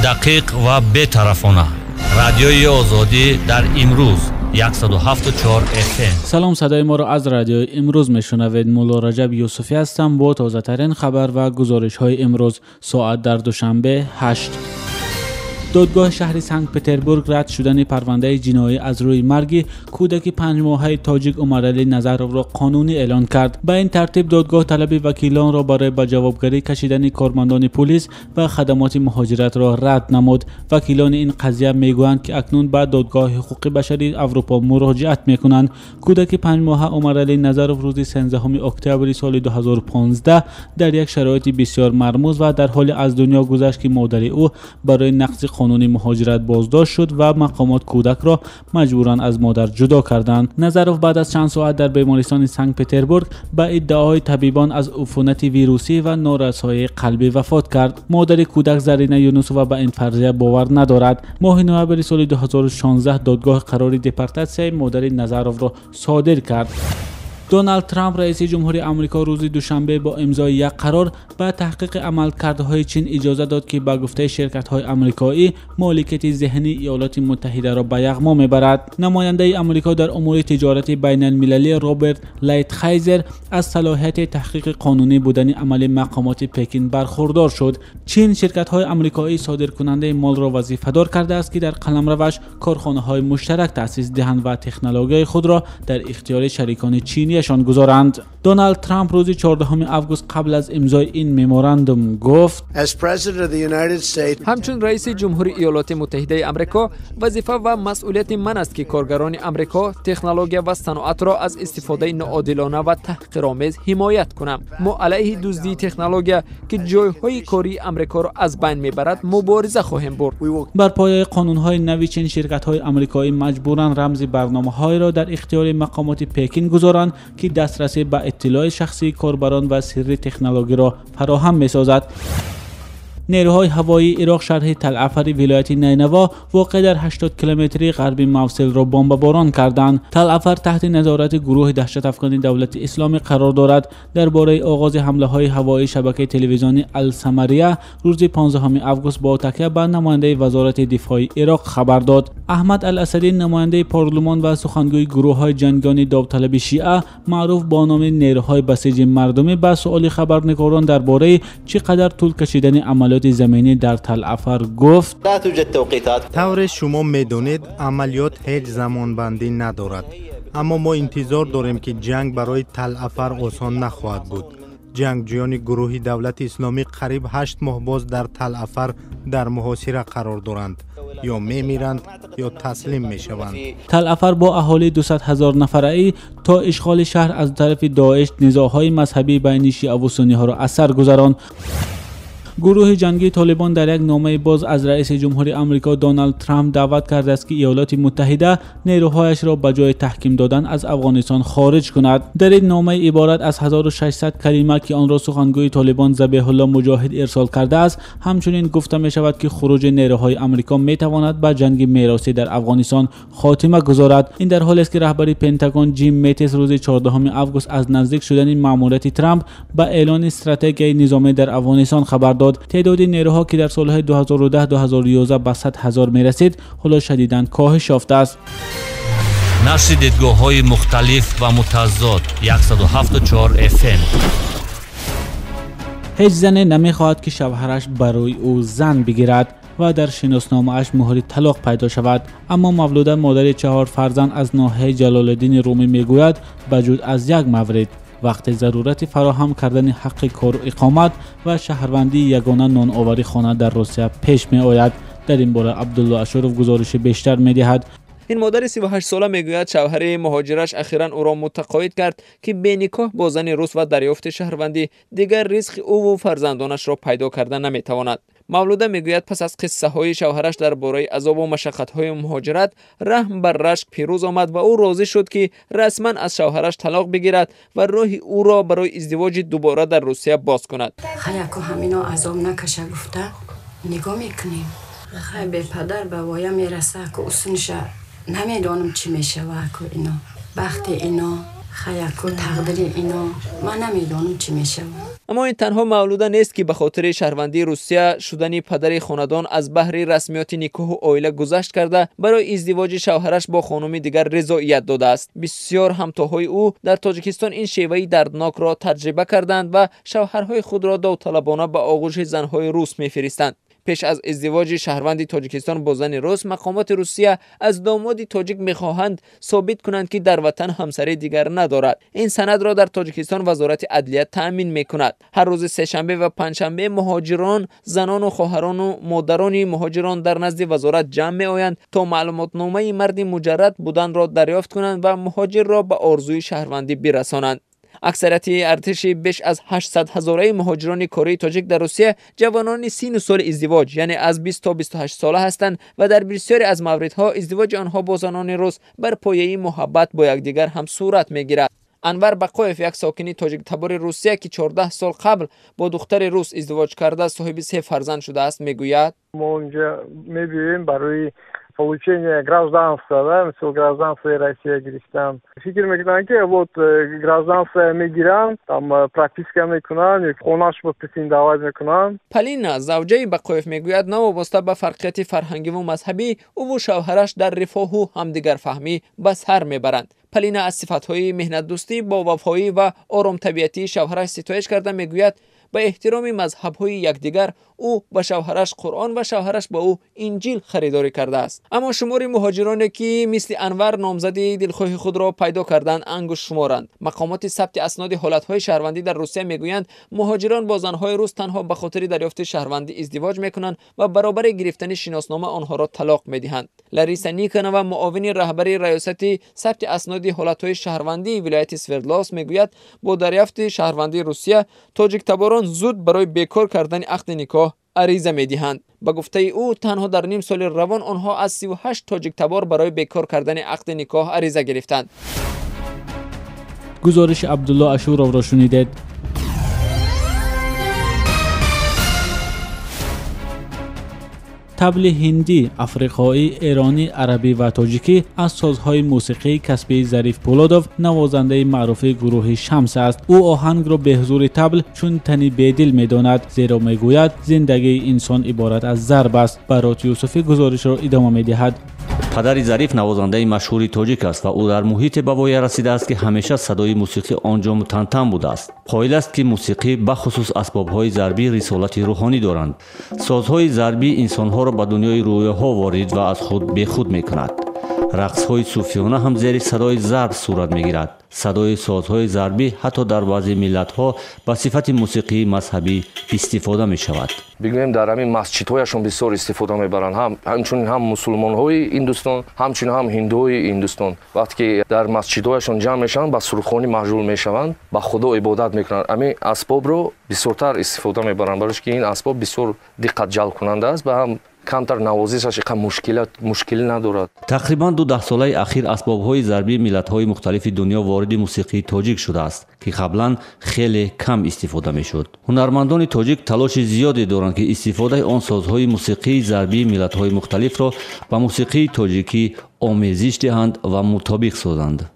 دقیق و بی‌طرفانه. رادیوی آزادی در امروز 107.4 FM. سلام، صدای ما را از رادیو امروز میشنوید. مولا رجب یوسفی هستم با تازه ترین خبر و گزارش های امروز. ساعت در دوشنبه 8. دادگاه شهر سنت پترزبورگ رد شدن پرونده جنایی از روی مرگ کودک 5 ماهه تاجیک عمرعلی نظرов را قانونی اعلان کرد. به این ترتیب دادگاه طلب وکیلان را برای به جوابگری کشیدن کارمندان پلیس و خدمات مهاجرت را رد نمود. وکیلان این قضیه میگویند که اکنون به دادگاه حقوق بشری اروپا مراجعت میکنند. کودک 5 ماهه عمرعلی نظرov روز 13 اکتبر سال 2015 در یک شرایط بسیار مرموز و در حال از دنیا گذشت که مادر او برای نقض قانون مهاجرت بازداشت شد و مقامات کودک را مجبوران از مادر جدا کردند. نظرov بعد از چند ساعت در بیمارستان سنت پترزبورگ به ادعای طبیبان از عفونت ویروسی و نارسایی قلبی وفات کرد. مادر کودک زرینه یونسووا به این فرضیه باور ندارد. ماه نوامبر سال 2016 دادگاه قرار دپورتاسیای مادر نظرov را صادر کرد. دونالد ترامپ رئیس جمهوری آمریکا روز دوشنبه با امضای یک قرار به تحقیق عملکردهای چین اجازه داد که به گفته شرکت‌های آمریکایی مالکیت ذهنی ایالات متحده را به یغما میبرد. نماینده آمریکا در امور تجارت بین المللی رابرت لایتخایزر از صلاحیت تحقیق قانونی بودن عمل مقامات پکین برخوردار شد. چین شرکت‌های آمریکایی صادرکننده مال را وظیفه‌دار کرده است که در قلمروش کارخانه‌های مشترک تأسیس دهند و تکنولوژی خود را در اختیار شریکان چینی شان گذارند. دونالد ترامپ روز 14 آگوست قبل از امضای این مموراندوم گفت: همچون رئیس جمهوری ایالات متحده آمریکا وظیفه و مسئولیت من است که کارگران آمریکا، تکنولوژی و صنعت را از استفاده ناعادلانه و تحقیرآمیز حمایت کنم. ما علیه دزدی تکنولوژی که جایهای کاری آمریکا را از بین میبرد مبارزه خواهیم برد. بر پایه قانون‌های نوی چین شرکت‌های آمریکایی مجبورند رمز برنامه‌های را در اختیار مقامات پکین گذارند که دسترسی به اطلاع شخصی کاربران و سری تکنولوژی را فراهم می‌سازد. نیروهای هوایی عراق شهر تلعفر ولایت نینوا واقع در 80 کیلومتری غربی موصل را بمباران کردند. تلعفر تحت نظارت گروه دهشت افکن دولت اسلامی قرار دارد. درباره آغاز حمله های هوایی شبکه تلویزیونی السمریه روز 15 آگوست با تکیه به نماینده وزارت دفاع عراق خبر داد. احمد الاسدی نماینده پارلمان و سخنگوی گروه های جنگیان داوطلب شیعه معروف با نام نیروهای بسیج مردمی به سؤال خبرنگاران درباره چقدر طول کشیدن عملیات زمینی در تلعفر گفت: طور شما میدونید عملیات هیچ زمان بندی ندارد، اما ما انتظار داریم که جنگ برای تلعفر آسان نخواهد بود. جنگجویان گروه دولت اسلامی قریب 8 ماه باز در تلعفر در محاصره قرار دارند، یا میمیرند یا تسلیم میشوند. تلعفر با اهالی 200,000 نفره تا اشغال شهر از طرف داعش نزاع‌های مذهبی بین شیعه و سنی ها را از سر گذراند. گروه جنگی طالبان در یک نامه باز از رئیس جمهوری آمریکا دونالد ترامپ دعوت کرده است که ایالات متحده نیروهایش را به جای تحکیم دادن از افغانستان خارج کند. در این نامه عبارت از 1600 کلمه که آن را سخنگوی طالبان ذبیح الله مجاهد ارسال کرده است، همچنین گفته می شود که خروج نیروهای آمریکا می تواند به جنگ میراثی در افغانستان خاتمه گذارد. این در حالی است که رهبر پنتاگون جیم میتیس روز 14 آگوست از نزدیک شدن مأموریت ترامپ به اعلان استراتژی نظامی در افغانستان خبر داد. تعداد نیروها که در سالهای 2010-2011 به 100,000 میرسید حالا شدیداً کاهش یافته است. نشر دیدگاه‌های مختلف و متضاد 107.4 FM. هیچ زنی نمیخواهد که شوهرش برای او زن بگیرد و در شناسنامه‌اش مهر طلاق پیدا شود، اما مولوده مادر 4 فرزند از ناحیه جلال الدین رومی میگوید بجز از یک مورد، وقت ضرورت فراهم کردن حق کار و اقامت و شهروندی یگانه نانآوری خانه در روسیه پیش می آید. در این باره عبدالله اشرف گزارش بیشتر می دهد. این مادر 38 ساله میگوید شوهر مهاجرش اخیراً او را متقاعد کرد که به نکاح با زن روس و دریافت شهروندی دیگر رزق او و فرزندانش را پیدا کردن نمیتواند. مولوده میگوید پس از قصه های شوهرش درباره عذاب و مشقت های مهاجرت رحم بر رشک پیروز آمد و او راضی شد که رسما از شوهرش طلاق بگیرد و راه او را برای ازدواج دوباره در روسیه باز کند. خیلی همینا عذاب نکشه گفته نگاه میکنیم. خیلی به پدر به وایا میرسه که اصونش نمیدانم چی میشه و اینا بخت اینا خیلی تقدیر اینا من نمیدانم چی میشه. اما این تنها مولوده نیست که به خاطر شهروندی روسیه شدن پدر خاندان از بحر رسمیات نیکاه و عائله گذشت کرده برای ازدواج شوهرش با خانم دیگر رضایت داده است. بسیار همتاهای او در تاجیکستان این شیوه دردناک را تجربه کردند و شوهرهای خود را داوطلبانه به آغوش زنهای روس می‌فرستند. پیش از ازدواج شهروند تاجیکستان با زن روس، مقامات روسیه از داماد تاجیک می‌خواهند ثابت کنند که در وطن همسر دیگر ندارد. این سند را در تاجیکستان وزارت عدلیه تأمین می‌کند. هر روز سه‌شنبه و پنجشنبه مهاجران، زنان و خواهران و مادران مهاجران در نزد وزارت جمع می‌آیند تا معلوماتنامه مرد مجرد بودن را دریافت کنند و مهاجر را به آرزوی شهروندی برسانند. اکثریت ارتش بیش از 800,000 مهاجران کره تاجیک در روسیه جوانان سن و سال ازدواج یعنی از 20 تا 28 ساله هستند و در بسیاری از موردها ازدواج آنها با زنان روس بر پایه محبت با یکدیگر هم صورت میگیرد. انور بقایف، یک ساکن تاجیک تبار روسیه که 14 سال قبل با دختر روس ازدواج کرده صاحب 3 فرزند شده است، میگوید ما اونجا می‌بینیم برای получение гражданства, да, مثل гражданство России گرفتم. فکر میکنن که вот гражданство میگیرن، там практика میکنن، خونه‌اش بپرسین دعوت میکنن. پالینا زوجه بقایف میگوید نوابسته به فرقیت فرهنگی و مذهبی او و شوهرش در رفاه و همدیگر فهمی به سر میبرند. پالینا از صفات‌های مهنت دوستی با وفایی و آرام طبیعتی شوهرش ستایش کرده میگوید به احترام مذهب‌های یکدیگر او به شوهرش قرآن و شوهرش به او انجیل خریداری کرده است. اما شمار مهاجرانی که مثل انور نامزدی دلخواه خود را پیدا کردند انگشت شمارند. مقامات ثبت اسناد حالت‌های شهروندی در روسیه میگویند مهاجران با زن‌های روس تنها به خاطر دریافت شهروندی ازدواج میکنند و برابر گرفتن شناسنامه آنها را طلاق میدهند. لاریسا نیکنوا، معاون رهبر ریاست ثبت اسناد حالت‌های شهروندی ولایت سوردلاس میگوید با دریافت شهروندی روسیه تاجیک تباران زود برای بیکار کردن عقد نکاح عریضه می‌دهند. به گفته او تنها در نیم سال روان آنها از 38 تاجیک تبار برای بیکار کردن عقد نکاح عریضه گرفتند. گزارش عبدالله اشورov را شنیدید. طبل هندی، افریقایی، ایرانی، عربی و تاجیکی از سازهای موسیقی کسبی ظریف پولادوف، نوازنده معروف گروه شمس است. او آهنگ را به حضور طبل چون تنی بدل می‌داند، زیرا میگوید زندگی انسان عبارت از ضرب است. برات یوسفی گزارش را ادامه می‌دهد. پدر ظریف نوازنده مشهور تاجیک است و او در محیط به وای رسیده است که همیشه صدای موسیقی آنجا متنتن بوده است. قائل است که موسیقی به خصوص اسباب‌های ضربی رسالت روحانی دارند. سازهای ضربی انسان‌ها را به دنیای رویاها وارد و از خود بیخود می‌کند. رقص‌های صوفیانه هم زیر صدای ضرب صورت می‌گیرد. صدای سازهای ضربی حتی در بعضی ملت‌ها به صفت موسیقی مذهبی استفاده می‌شود. بگویم در همین مسجدهایشون بسیار استفاده می‌برند، همچنین هم مسلمان‌های هندوستان، همچنین هم هندوهای هندوستان. وقتی که در مسجدهایشون جمع میشن با سرخوانی مشغول میشوند، با خدا عبادت میکنند. همین اسباب رو بسیارتر استفاده می‌برند، برای که این اسباب بسیار دقت جلب کننده است و هم کمتر نوازشش مشکلی ندارد. تقریباً 12 ساله اخیر اسباب‌های ضربی ملت‌های مختلف دنیا وارد موسیقی تاجیک شده است که قبلاً خیلی کم استفاده می‌شد. هنرمندان تاجیک تلاش زیادی دارند که استفاده آن سازهای موسیقی ضربی ملت‌های مختلف را با موسیقی تاجیکی آمیزش دهند و مطابق سازند.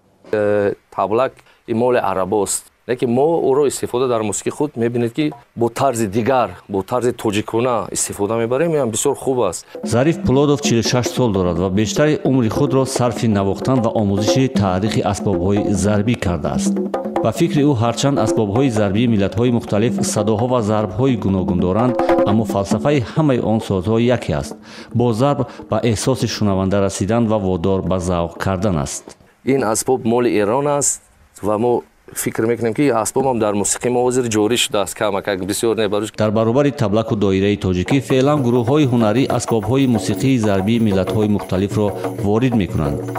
تبلک مال عرب است. لیکن ما او را استفاده در موسیقی خود می‌بینید که با طرز دیگر، با طرز تاجیکانه استفاده می‌بریم، این بسیار خوب است. ظریف پولادوف 46 سال دارد و بیشتر عمر خود را صرف نواختن و آموزش تاریخ اسباب‌های ضربی کرده است. با فکر او هرچند اسباب‌های ضربی ملت‌های مختلف صداها و ضرب‌های گوناگون دارند، اما فلسفه همه آن سازها یکی است. با ضرب به احساس شنونده رسیدن و وادار به ذوق کردن است. این اسباب مال ایران است و ما فکر میکنیم که اسباب هم در موسیقی ما وزیر جوری شده است، کمک بسیار نباروش. در برابر تبلک و دایره تاجیکی فعلا گروه‌های هنری اسباب‌های موسیقی ضربی ملت‌های مختلف را وارد می‌کنند.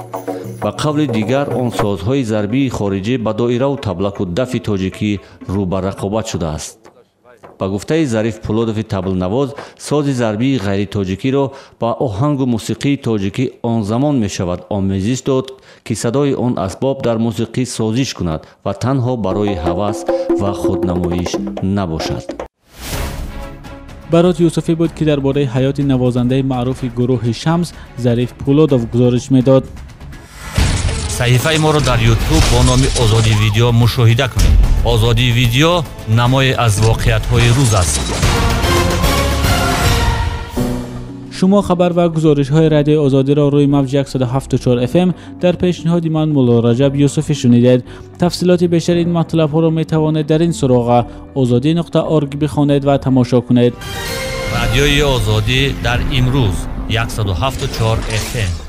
و قبل دیگر آن سازهای ضربی خارجی با دایره و تبلک و دف تاجیکی رو به رقابت شده است. با گفته ظریف پولادوف تبل نواز، ساز ضربی غیر تاجیکی را با آهنگ و موسیقی تاجیکی آن زمان می شود آمیزش داد که صدای آن اسباب در موسیقی سازش کند و تنها برای هوس و خودنمایش نباشد. برات یوسفی بود که درباره حیات نوازنده معروف گروه شمس ظریف پولادوف گزارش میداد. صحیفه ما را در یوتیوب با نام آزادی ویدیو مشاهده کنید. آزادی ویدیو نمای از واقعیت‌های روز است. شما خبر و گزارش‌های رادیو آزادی را روی موج 107.4 FM در پیشنهاد من مولا رجب یوسفی شنیدید. تفصیلات بیشتر این مطلب را می توانید در این سراغ azadi.org بخوانید و تماشا کنید. رادیوی آزادی در امروز 107.4 FM.